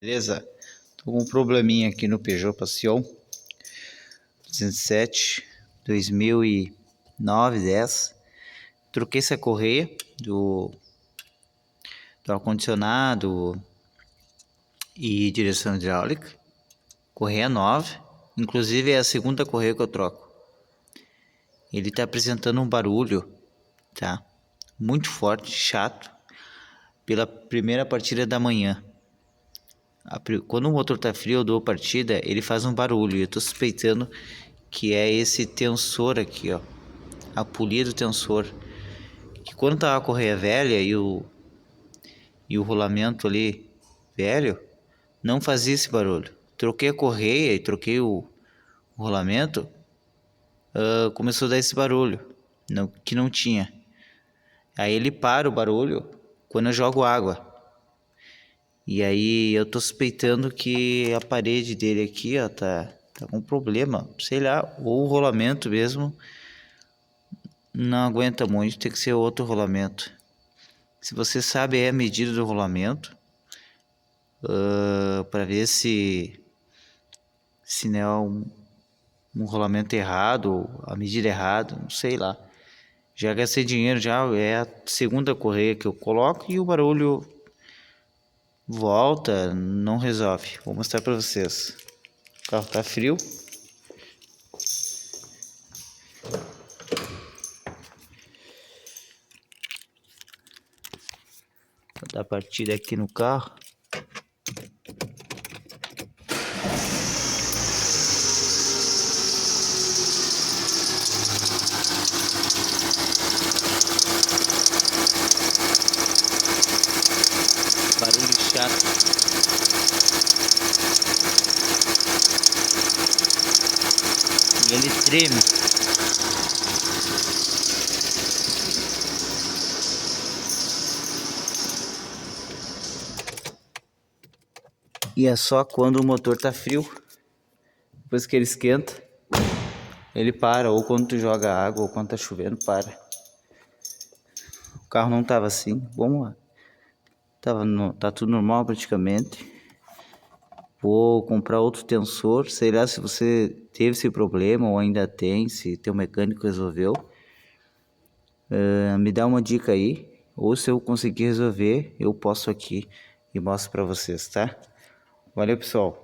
Beleza? Tô com um probleminha aqui no Peugeot Passion 207 2009, 10. Troquei essa correia do ar-condicionado e direção hidráulica. Correia nova, inclusive é a segunda correia que eu troco. Ele tá apresentando um barulho, tá? Muito forte, chato, pela primeira partida da manhã. Quando o motor tá frio, eu dou partida, ele faz um barulho. Eu tô suspeitando que é esse tensor aqui, ó, a polia do tensor. Que quando tá a correia velha e o rolamento ali velho, não fazia esse barulho. Troquei a correia e troquei o rolamento, começou a dar esse barulho, que não tinha. Aí ele para o barulho quando eu jogo água. E aí eu tô suspeitando que a parede dele aqui, ó, tá com problema, sei lá, ou o rolamento mesmo não aguenta muito, tem que ser outro rolamento. Se você sabe a medida do rolamento, para ver se não é um rolamento errado, a medida errada, não sei lá. Já gastei dinheiro, já é a segunda correia que eu coloco e o barulho volta, não resolve. Vou mostrar para vocês. O carro tá frio. Vou dar partida aqui no carro. Barulho chato. E ele treme. E é só quando o motor tá frio. Depois que ele esquenta, ele para. Ou quando tu joga água, ou quando tá chovendo, para. O carro não tava assim. Vamos lá. Tá tudo normal praticamente. Vou comprar outro tensor. Sei lá se você teve esse problema ou ainda tem, se teu mecânico resolveu. Me dá uma dica aí. Ou se eu conseguir resolver, eu posto aqui e mostro pra vocês, tá? Valeu, pessoal.